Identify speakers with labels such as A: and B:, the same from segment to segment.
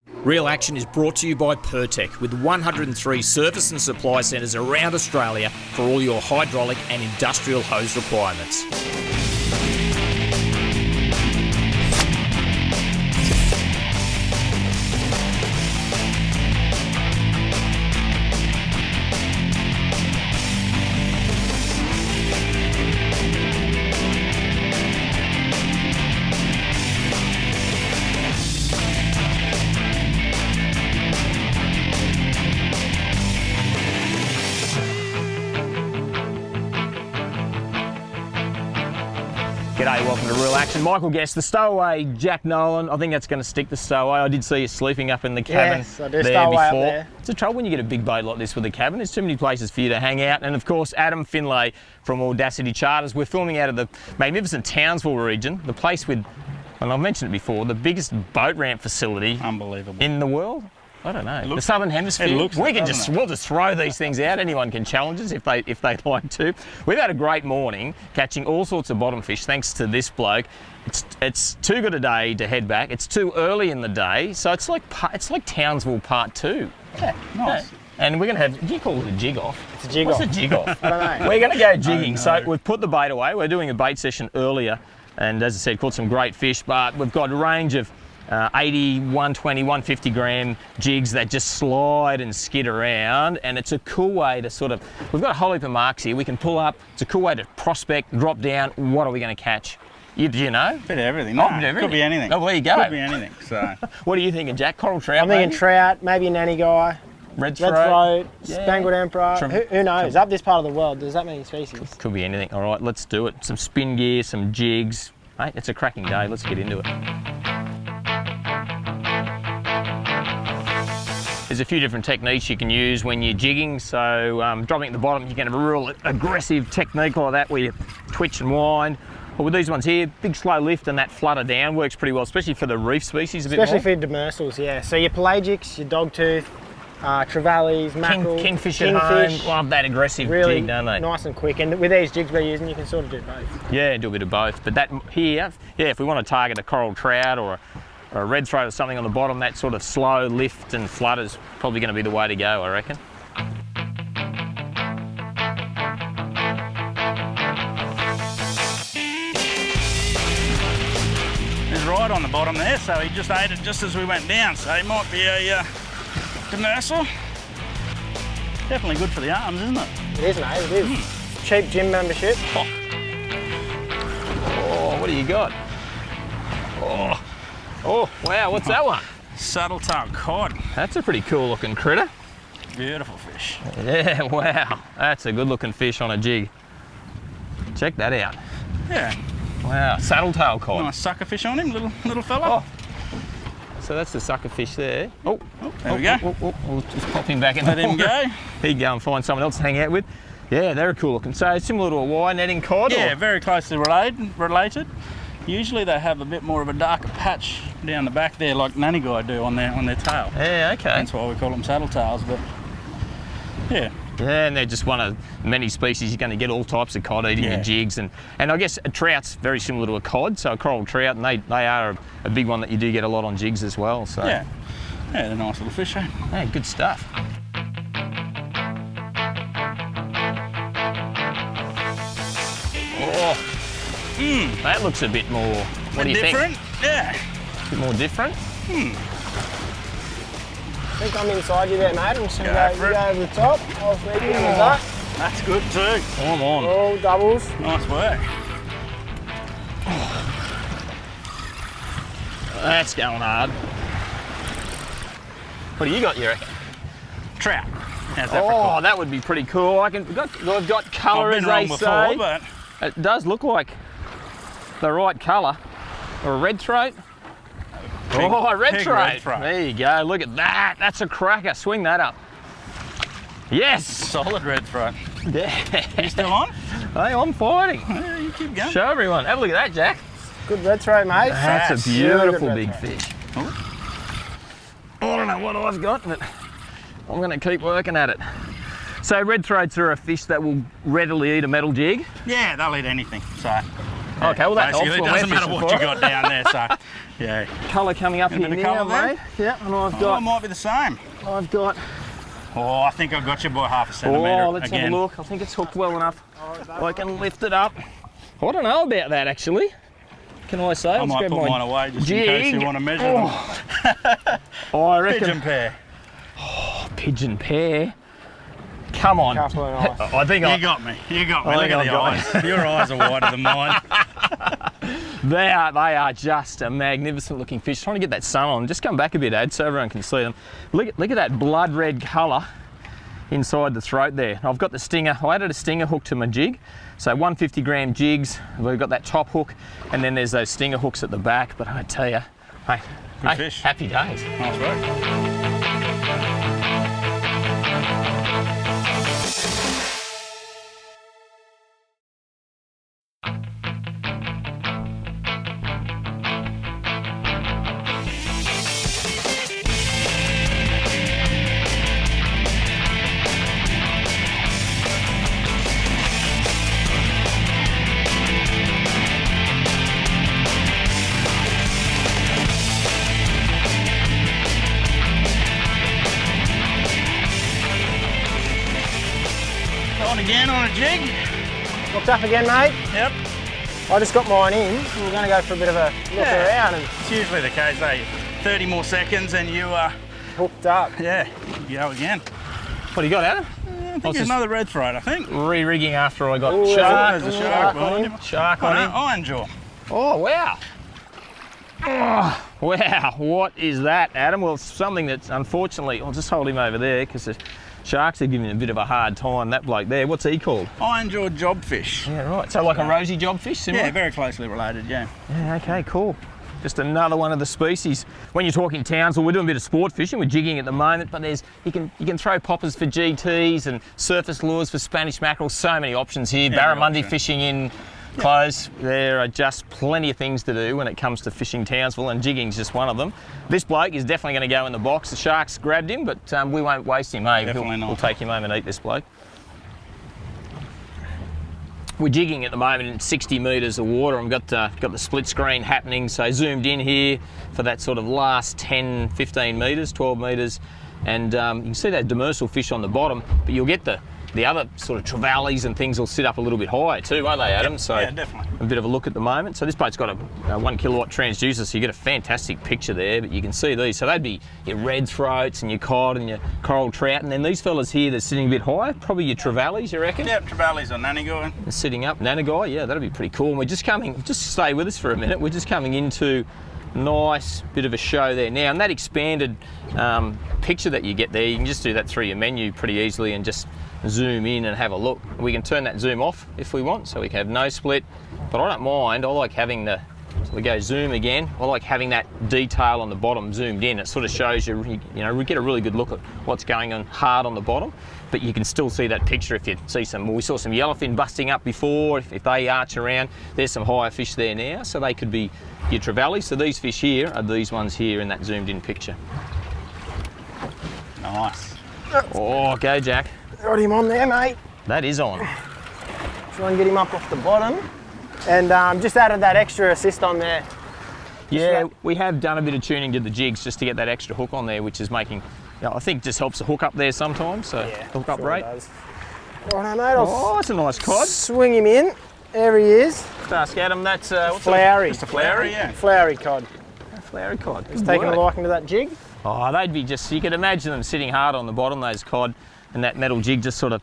A: Real Action is brought to you by Pertec, with 103 service and supply centres around Australia for all your hydraulic and industrial hose requirements. G'day, welcome to Real Action. Michael Guest, the stowaway, Jack Nolan. I think that's going to stick the stowaway. I did see you sleeping up in the cabin.
B: Yes, I do stow away up there.
A: It's a trouble when you get a big boat like this with a cabin. There's too many places for you to hang out. And of course, Adam Finlay from Audacity Charters. We're filming out of the magnificent Townsville region, the place with, and I've mentioned it before, the biggest boat ramp facility in the world. I don't know. The Southern Hemisphere. We'll just throw these things out. Anyone can challenge us if they'd like to. We've had a great morning catching all sorts of bottom fish thanks to this bloke. It's too good a day to head back. It's too early in the day, so it's like Townsville Part 2.
B: Yeah, nice.
A: Yeah. And we're going to have, do you call it a jig off?
B: It's a jig off.
A: What's a jig off?
B: I don't know.
A: We're going to go jigging. So we've put the bait away. We're doing a bait session earlier, and as I said, caught some great fish, but we've got a range of 80, 120, 150 gram jigs that just slide and skid around, and it's a cool way to sort of, we've got a whole heap of marks here. We can pull up. It's a cool way to prospect, drop down. What are we going to catch? Do you know?
C: Bit of everything. No, could be anything.
A: Oh, there you go.
C: Could be anything. So,
A: what are you thinking, Jack? Coral trout?
B: I'm thinking trout, maybe a nanny guy.
A: Red throat,
B: spangled emperor. Who knows? Up this part of the world, there's that many species.
A: Could be anything. All right, let's do it. Some spin gear, some jigs. Mate, it's a cracking day. Let's get into it. There's a few different techniques you can use when you're jigging. So dropping at the bottom, you can have a real aggressive technique like that where you twitch and wind. But with these ones here, big slow lift and that flutter down works pretty well, especially for the reef species a bit more.
B: Especially for demersals, yeah. So your pelagics, your dogtooth, trevallies, mackerel,
A: kingfish at home, love that aggressive
B: really
A: jig, don't they?
B: Nice and quick. And with these jigs we're using, you can sort of do both.
A: Yeah, do a bit of both. But that here, yeah, if we want to target a coral trout or a red throat or something on the bottom, that sort of slow lift and flutter's probably going to be the way to go, I reckon.
C: he's right on the bottom there, so he just ate it just as we went down. So he might be a demersal. Definitely good for the arms, isn't it?
B: It is, mate, it is. Cheap gym membership.
A: Oh, what do you got? Oh, wow, what's that one?
C: Subtle-tailed cod.
A: That's a pretty cool looking critter.
C: Beautiful fish.
A: Yeah, wow. That's a good looking fish on a jig. Check that out.
C: Yeah.
A: Wow, saddle-tail cod.
C: Nice sucker fish on him, little fella.
A: Oh. So that's the sucker fish there. Oh,
C: there we go.
A: We'll just pop him back in.
C: Let him go.
A: He can go and find someone else to hang out with. Yeah, they're cool looking. So similar to a wire netting cod?
C: Yeah,
A: or?
C: very closely related. Usually they have a bit more of a darker patch down the back there, like nanny guy do on their tail.
A: Yeah, okay.
C: That's why we call them saddle tails, but yeah.
A: Yeah, and they're just one of many species. You're going to get all types of cod eating your jigs, and I guess a trout's very similar to a cod, so a coral trout, and they are a big one that you do get a lot on jigs as well. So
C: yeah, they're a nice little fish, eh?
A: Hey, good stuff. Oh, that looks a bit more. What do you think?
C: Different? Yeah.
A: A bit more different.
B: I think I'm inside you there, mate. I'm just going to go over the top. I'll sneak in with that.
C: That's good too.
A: Come on.
B: All doubles.
C: Nice work.
A: That's going hard. What do you got, you reckon?
C: Trout. How's that for cool?
A: That would be pretty cool. We've got colour, as they say.
C: But
A: it does look like the right colour. Or a red throat. A red throat. There you go. Look at that. That's a cracker. Swing that up. Yes.
C: Solid red throat.
A: Yeah.
C: You still on?
A: Hey, I'm fighting.
C: Yeah, you keep going.
A: Show everyone. Have a look at that, Jack.
B: Good red throat, mate.
A: That's a beautiful big fish.
C: Oh.
A: I don't know what I've got, but I'm going to keep working at it. So red throats are a fish that will readily eat a metal jig.
C: Yeah, they'll eat anything. So
A: Okay, well that helps.
C: Basically, it doesn't matter what you got down there, so yeah.
A: Colour coming up here
C: the
A: now,
C: colour there?
A: mate. Yeah, and I've
C: Oh, it
A: got,
C: might be the same.
A: I've got.
C: Oh, I think I've got you by half a centimetre.
A: Oh, let's
C: again.
A: have a look. I think it's hooked well enough. I can lift it up. I don't know about that actually. Can I say?
C: I might put mine away just in case you want to measure them.
A: Oh, I reckon.
C: Pigeon pair.
A: Oh, pigeon pair. Come on.
B: Couple of nice.
A: I think
C: You got me. You got me.
A: I
C: Look
A: think
C: at
A: I've
C: the
A: got
C: eyes. Your eyes are wider than mine.
A: they are just a magnificent looking fish. Trying to get that sun on. Just come back a bit, Ad, so everyone can see them. Look at that blood red colour inside the throat there. I've got the stinger. I added a stinger hook to my jig. So 150 gram jigs. We've got that top hook, and then there's those stinger hooks at the back. But I tell you, hey,
C: fish.
A: Happy days.
C: Nice work. On again on a jig.
B: Looked up again, mate.
C: Yep.
B: I just got mine in. We're going to go for a bit of a look around and
C: It's usually the case, eh? 30 more seconds and you,
B: hooked up.
C: yeah, you go again.
A: What do you got, Adam?
C: I think there's another red throat, I think.
A: Re-rigging after I got
B: Ooh,
A: shark.
C: There's a shark behind him.
A: Shark on him.
C: Iron jaw.
A: Oh, wow. Oh, wow, what is that, Adam? Well, it's something that's unfortunately, I'll just hold him over there because the sharks are giving him a bit of a hard time. That bloke there, what's he called?
C: Iron jaw jobfish.
A: Yeah, right. So like a rosy jobfish, similar?
C: Yeah, very closely related, yeah.
A: Yeah, okay, cool. Just another one of the species. When you're talking Townsville, we're doing a bit of sport fishing, we're jigging at the moment, but you can throw poppers for GTs and surface lures for Spanish mackerel, so many options here.
C: Yeah,
A: Barramundi
C: option.
A: fishing in close. There are just plenty of things to do when it comes to fishing Townsville, and jigging's just one of them. This bloke is definitely going to go in the box. The sharks grabbed him, but we won't waste him, eh?
C: Definitely not.
A: We'll take him home and eat this bloke. We're jigging at the moment in 60 metres of water. I've got the split screen happening, so zoomed in here for that sort of last 10, 15 metres, 12 metres, and you can see that demersal fish on the bottom, but you'll get the other sort of trevallies and things will sit up a little bit higher too, won't they, Adam? So
C: yeah, definitely.
A: a bit of a look at the moment. So this boat's got a 1 kilowatt transducer, so you get a fantastic picture there, but you can see these. So they'd be your red throats and your cod and your coral trout, and then these fellas here, they're sitting a bit higher, probably your trevallies, you reckon?
C: Yep, trevallies on Nanagai.
A: They're sitting up. Nanagai, yeah, that'd be pretty cool. And we're just stay with us for a minute. We're just coming into nice bit of a show there now, and that expanded picture that you get there, you can just do that through your menu pretty easily and just zoom in and have a look. We can turn that zoom off if we want, so we can have no split, but I don't mind. I like having so we go zoom again. I like having that detail on the bottom zoomed in. It sort of shows you, we get a really good look at what's going on hard on the bottom, but you can still see that picture if you see we saw some yellowfin busting up before. If they arch around, there's some higher fish there now, so they could be your trevally. So these fish here are these ones here in that zoomed in picture.
C: Nice.
A: Oh, go Jack.
B: Got him on there, mate.
A: That is on.
B: Try and get him up off the bottom. And just added that extra assist on there.
A: Yeah, we have done a bit of tuning to the jigs just to get that extra hook on there, which is making, I think just helps the hook up there sometimes, so
B: Yeah,
A: hook up
B: sure
A: rate.
B: does. Righto, mate, I'll
A: Oh, that's a nice cod.
B: swing him in. There he is.
A: Let's ask Adam, that's what's
B: Flowery.
A: Just a flowery?
C: Yeah.
B: Flowery cod.
A: A flowery cod.
B: He's
A: Good
B: taking a
A: work.
B: liking to that jig.
A: Oh, they'd be just, you could imagine them sitting hard on the bottom, those cod, and that metal jig just sort of,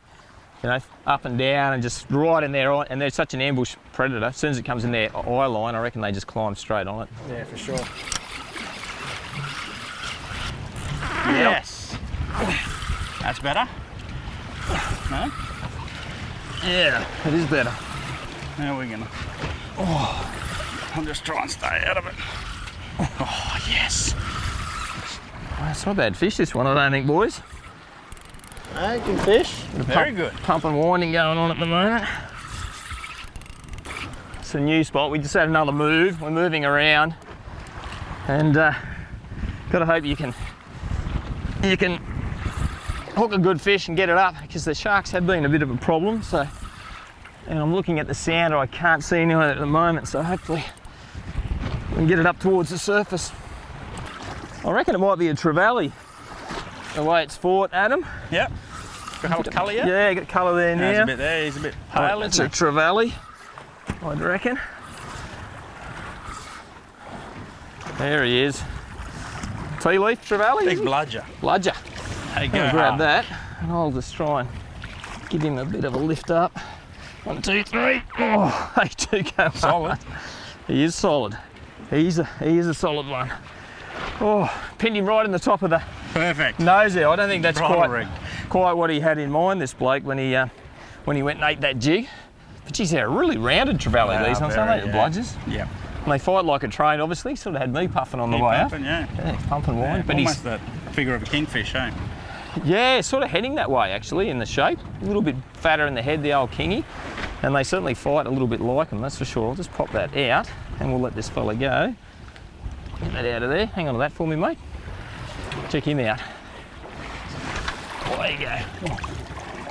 A: up and down and just right in there, and they're such an ambush predator. As soon as it comes in their eye line, I reckon they just climb straight on it.
B: Yeah, for sure.
C: Yes. That's better. No?
A: Yeah, it is better.
C: Now we're gonna. I'll just try and stay out of it.
A: Oh, yes. Well, it's not a bad fish, this one, I don't think, boys.
B: Hey, good fish.
C: Very good.
A: Pump and winding going on at the moment. It's a new spot. We just had another move. We're moving around, and gotta hope you can hook a good fish and get it up, because the sharks have been a bit of a problem. So And I'm looking at the sounder, I can't see anyone at the moment, so hopefully we can get it up towards the surface. I reckon it might be a trevally, the way it's fought, Adam.
C: Yep. Got colour yet?
A: Yeah, got colour there now.
C: He's a bit there, he's a bit pale,
A: It's
C: isn't
A: a
C: it?
A: trevally, I'd reckon. There he is. Tea leaf trevally?
C: Big bludger.
A: Bludger.
C: There you
A: I'll
C: go.
A: grab that and I'll just try and give him a bit of a lift up. 1, 2, 3. Oh, they do go up.
C: Solid.
A: He is solid. He is a solid one. Oh, pinned him right in the top of the
C: Perfect.
A: nose there. I don't think that's
C: Bridle rig.
A: quite what he had in mind, this bloke, when he went and ate that jig. But geez, they're a really rounded trevally,
C: They
A: these
C: are
A: ones, aren't they?
C: very,
A: The bludgers.
C: Yep.
A: And they fight like a train, obviously. Sort of had me puffing on the
C: Keep
A: way
C: pumping,
A: up.
C: yeah.
A: Yeah, pumping wine.
C: Yeah,
A: But he's
C: almost the figure of a kingfish, eh?
A: yeah, sort of heading that way actually in the shape. A little bit fatter in the head, the old kingy. And they certainly fight a little bit like them, that's for sure. I'll just pop that out and we'll let this fella go. Get that out of there. Hang on to that for me, mate. Check him out. Oh, there you go.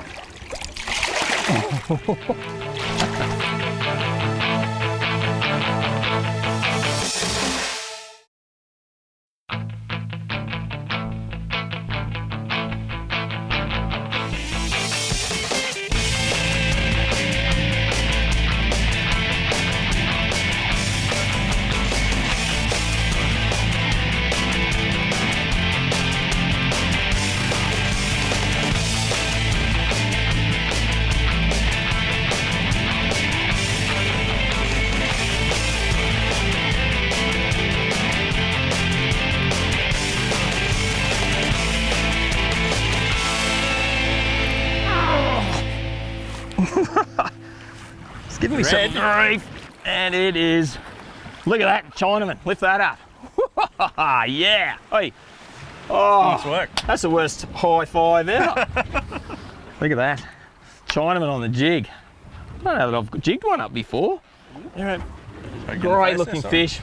A: It's giving me some reef, and it is. Look at that, Chinaman. Lift that up. Yeah. Hey. Oh,
C: Nice work.
A: that's the worst high five ever. Look at that. Chinaman on the jig. I don't know that I've jigged one up before. They're a great looking fish.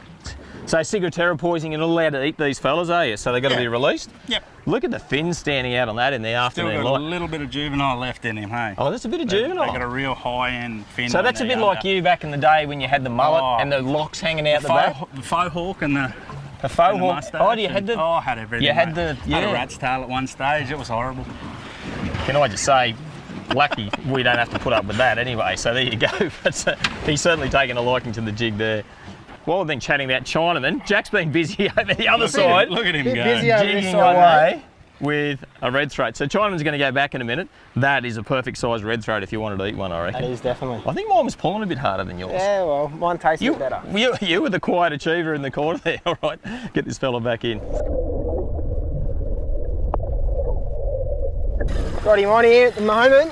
A: So ciguatera poisoning, you're not allowed to eat these fellas, are you? So they've got to be released?
C: Yep.
A: Look at the fins standing out on that in the
C: Still
A: afternoon
C: got
A: light.
C: a little bit of juvenile left in him, hey?
A: Oh, that's a bit of
C: They
A: juvenile.
C: got a real high-end fin.
A: So that's a bit like you back in the day when you had the mullet
C: Oh.
A: and the locks hanging out the back.
C: The faux hawk and the
A: A faux
C: and the
A: hawk.
C: mustache.
A: Oh, you had the.
C: Oh, I had everything.
A: You had
C: mate.
A: the.
C: Had a
A: Yeah.
C: rat's tail at one stage. It was horrible.
A: Can I just say, lucky we don't have to put up with that anyway. So there you go. But he's certainly taken a liking to the jig there. While we've been chatting about Chinaman, Jack's been busy over the other side,
C: Look at him
B: Bit
C: go.
B: busy over this
A: jigging
B: side,
A: away with a red throat. So Chinaman's going to go back in a minute. That is a perfect size red throat if you wanted to eat one, I reckon.
B: That is definitely.
A: I think mine was pulling a bit harder than yours.
B: Yeah, well, mine tastes
A: You,
B: better.
A: you were the quiet achiever in the corner there. All right, get this fella back in.
B: Got him on here at the moment.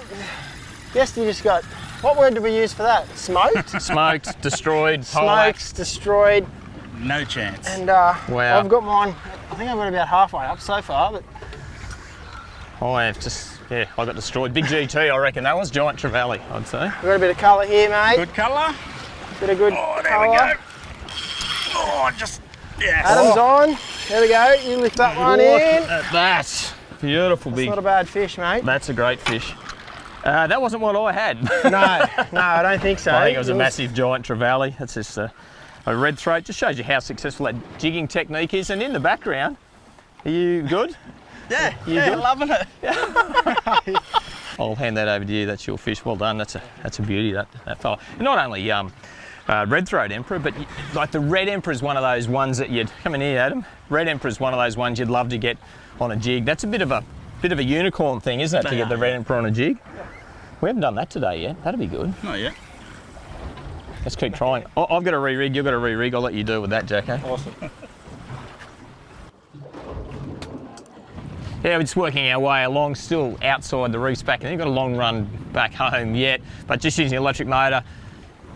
B: Guess you just got, what word did we use for that? Smoked?
A: Smoked, destroyed,
B: Smoked, destroyed,
C: No chance.
B: and
A: Wow.
B: I've got mine, I think I've got about halfway up so far, but
A: I have just, yeah, I got destroyed. Big GT, I reckon that was giant trevally, I'd say.
B: we've got a bit of colour here, mate.
C: Good colour.
B: Bit of good
C: Oh, there
B: colour.
C: we go. Oh, just, yes.
B: Adam's on. There we go. You lift that one
A: Look
B: in.
A: at that. Beautiful
B: It's
A: big.
B: not a bad fish, mate.
A: That's a great fish. That wasn't what I had.
B: No, I don't think so.
A: I think it was a massive giant trevally. That's just a red throat. Just shows you how successful that jigging technique is. And in the background, are you good?
C: Yeah,
A: You
C: yeah,
A: good?
C: loving it.
A: I'll hand that over to you. That's your fish. Well done. That's a beauty, that fella. Not only red throat emperor, but like the red emperor is one of those ones that you'd come in here, Adam. Red emperor is one of those ones you'd love to get on a jig. That's a bit of a unicorn thing, isn't it, to get the red emperor on a jig? We haven't done that today yet. That'd be good.
C: Not yet.
A: Let's keep trying. I've got a re-rig. You've got a re-rig. I'll let you do it with that, Jacko.
B: Awesome.
A: Yeah, we're just working our way along, still outside the reefs back, and you've got a long run back home yet, but just using the electric motor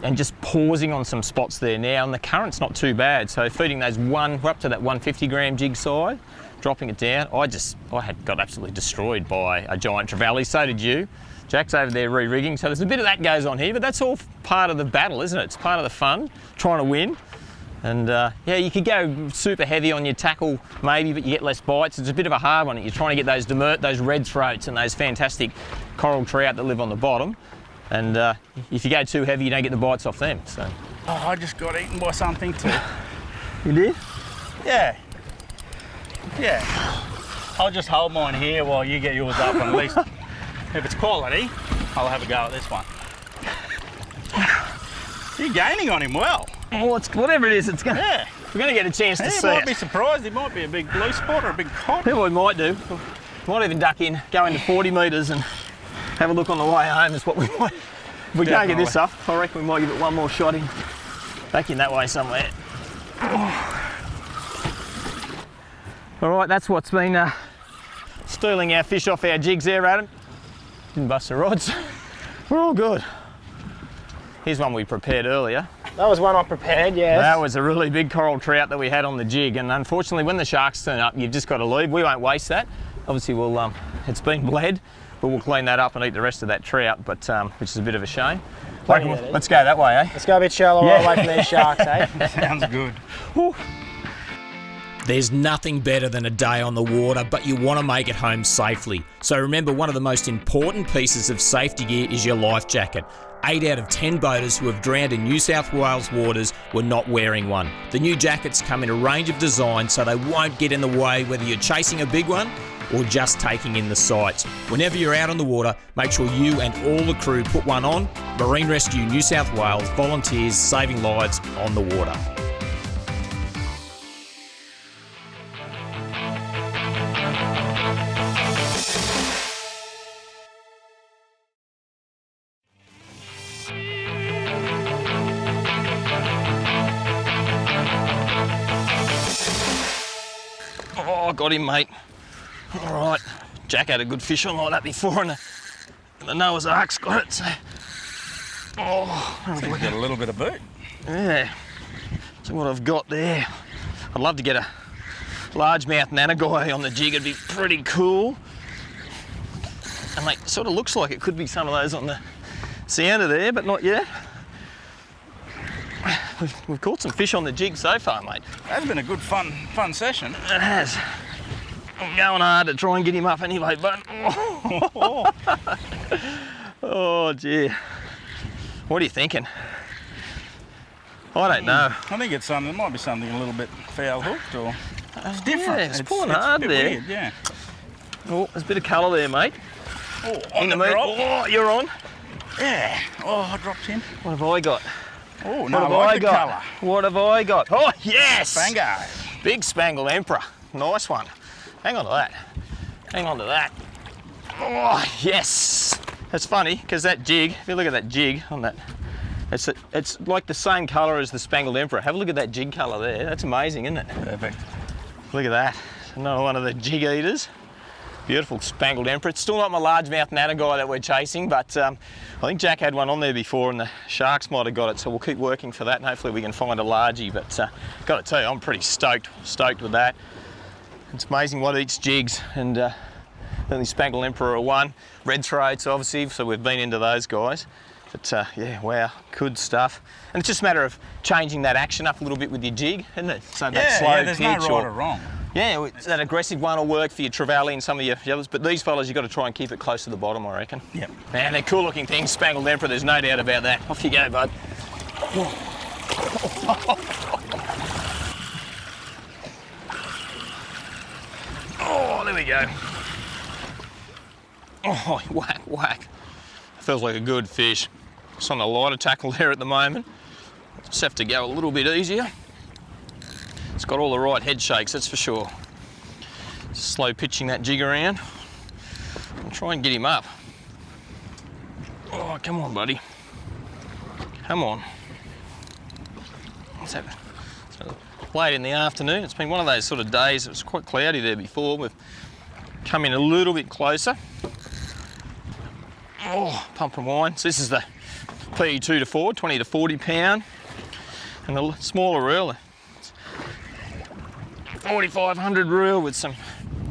A: and just pausing on some spots there now, and the current's not too bad, so feeding those we're up to that 150 gram jig size, dropping it down. I had got absolutely destroyed by a giant trevally, so did you. Jack's over there re-rigging, so there's a bit of that goes on here, but that's all part of the battle, isn't it? It's part of the fun, trying to win. And yeah, you could go super heavy on your tackle maybe, but you get less bites. It's a bit of a hard one. You're trying to get those demert, those red throats and those fantastic coral trout that live on the bottom. And if you go too heavy, you don't get the bites off them. So.
C: Oh, I just got eaten by something too.
A: You did?
C: Yeah. Yeah. I'll just hold mine here while you get yours up, and at least if it's quality, I'll have a go at this one. You're gaining on him well.
A: Well, it's, whatever it is, it's going.
C: Yeah.
A: We're going to get a chance to
C: You
A: see
C: might
A: it.
C: be surprised. He might be a big blue spot or a big cod.
A: Yeah, we might do. Might even duck in, go into 40 metres and have a look on the way home. Is what we might. If we can't get this up, I reckon we might give it one more shot in. Back in that way somewhere. All right, that's what's been stealing our fish off our jigs there, Adam. Didn't bust the rods. We're all good. Here's one we prepared earlier.
B: That was one I prepared, yes.
A: That was a really big coral trout that we had on the jig, and unfortunately when the sharks turn up, you've just got to leave. We won't waste that. Obviously we'll, it's been bled, but we'll clean that up and eat the rest of that trout, but which is a bit of a shame. Let's go that way, eh?
B: Let's go a bit shallower away from these sharks, eh?
C: Sounds good.
A: Whew.
D: There's nothing better than a day on the water, but you want to make it home safely. So remember, one of the most important pieces of safety gear is your life jacket. 8 out of 10 boaters who have drowned in New South Wales waters were not wearing one. The new jackets come in a range of designs so they won't get in the way whether you're chasing a big one or just taking in the sights. Whenever you're out on the water, make sure you and all the crew put one on. Marine Rescue New South Wales, volunteers saving lives on the water.
A: Oh, got him, mate. All right. Jack had a good fish on like that before, and the Noah's Ark's got it. So. Oh,
C: I think we got a little bit of boot.
A: yeah. So what I've got there. I'd love to get a largemouth nanagai on the jig. It'd be pretty cool. And mate, sort of looks like it could be some of those on the sounder there, but not yet. We've caught some fish on the jig so far, mate.
C: That's been a good, fun session.
A: It has. I'm going hard to try and get him up anyway, but... Oh, dear. What are you thinking? I don't know.
C: I think it's something. It might be something a little bit foul hooked, or it's different.
A: Yeah, it's pulling hard
C: a bit
A: there.
C: Weird, yeah.
A: Oh, there's a bit of colour there, mate.
C: Oh, on
A: In
C: the
A: the meat.
C: drop.
A: Oh, you're on.
C: Yeah. Oh, I dropped him.
A: What have I got?
C: Oh,
A: What
C: no,
A: have
C: I like
A: I
C: the
A: got?
C: colour.
A: What have I got? Oh, yes!
C: Bango.
A: Big Spangled Emperor. Nice one. Hang on to that. Hang on to that. Oh, yes! That's funny, because that jig, if you look at that jig on that, it's like the same colour as the Spangled Emperor. Have a look at that jig colour there. That's amazing, isn't it?
C: Perfect.
A: Look at that. Another one of the jig eaters. Beautiful Spangled Emperor. It's still not my largemouth nanagai that we're chasing, but I think Jack had one on there before and the sharks might have got it, so we'll keep working for that and hopefully we can find a largie. But got to tell you, I'm pretty stoked with that. It's amazing what eats jigs, and the Spangled Emperor are one. Red throats, obviously, so we've been into those guys. But yeah, wow, good stuff. And it's just a matter of changing that action up a little bit with your jig, isn't it? So that slow
C: there's
A: pitch
C: no right or wrong.
A: yeah, that aggressive one will work for your trevally and some of your others, but these fellas you've got to try and keep it close to the bottom, I reckon.
C: Yep.
A: Man, they're cool looking things, Spangled Emperor, there's no doubt about that. Off you go, bud. Oh, there we go. Oh, whack, whack. Feels like a good fish. It's on the lighter tackle there at the moment. Just have to go a little bit easier. It's got all the right head shakes, that's for sure. Slow pitching that jig around. I'll try and get him up. Oh, come on, buddy. Come on. It's late in the afternoon. It's been one of those sort of days. It was quite cloudy there before. We've come in a little bit closer. Oh, pump and wine. So this is the PE2 to 4, 20 to 40 pound. And the smaller reel, 4,500 reel with some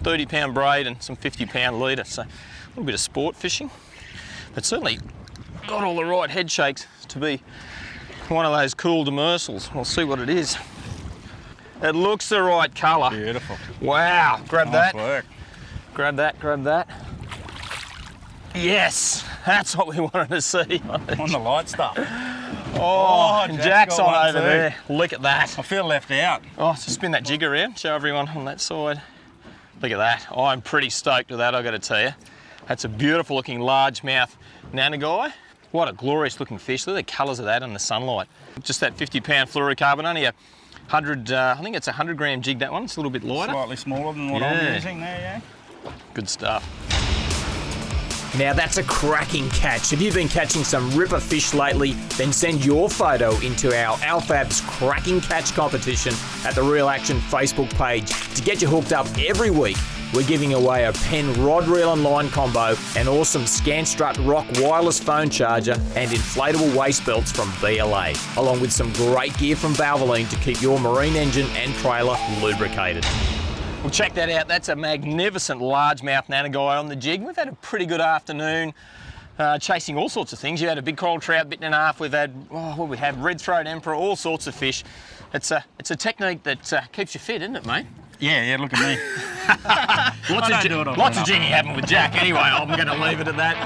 A: 30 pound braid and some 50 pound leader. So a little bit of sport fishing, but certainly got all the right head shakes to be one of those cool demersals. We'll see what it is. It looks the right colour.
C: Beautiful.
A: Wow, grab
C: Nice
A: that.
C: work.
A: Grab that, grab that. Yes, that's what we wanted to see.
C: On the light stuff.
A: Oh, and Jack's
C: got
A: on
C: one
A: over
C: too.
A: there. Look at that.
C: I feel left out.
A: Oh, so spin that jig around, show everyone on that side. Look at that. Oh, I'm pretty stoked with that, I've got to tell you. That's a beautiful looking largemouth nanagai. What a glorious looking fish. Look at the colours of that in the sunlight. Just that 50-pound fluorocarbon, only a 100, I think it's a 100-gram jig, that one. It's a little bit lighter.
C: Slightly smaller than what I'm using there, yeah.
A: Good stuff.
D: Now that's a cracking catch. If you've been catching some ripper fish lately, then send your photo into our Alfab's Cracking Catch competition at the Real Action Facebook page. To get you hooked up every week, we're giving away a Penn rod, reel and line combo, an awesome Scanstrut Rock wireless phone charger and inflatable waist belts from BLA, along with some great gear from Valvoline to keep your marine engine and trailer lubricated.
A: Well, check that out. That's a magnificent largemouth nanagai on the jig. We've had a pretty good afternoon chasing all sorts of things. You had a big coral trout bitten in half. We've had, we had red throat emperor, all sorts of fish. It's a technique that keeps you fit, isn't it, mate?
C: Yeah, look at me.
A: Lots of jigging happened with Jack. Anyway, I'm going to leave it at that.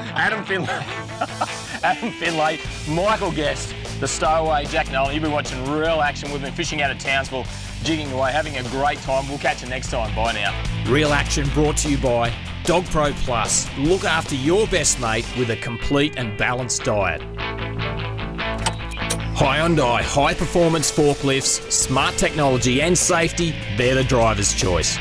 A: Adam Finlay, Michael Guest, the stowaway, Jack Nolan. You've been watching Real Action. We've been fishing out of Townsville, jigging away, having a great time. We'll catch you next time. Bye now.
D: Real Action brought to you by Dog Pro Plus. Look after your best mate with a complete and balanced diet. Hyundai high performance forklifts, smart technology and safety, they're the driver's choice.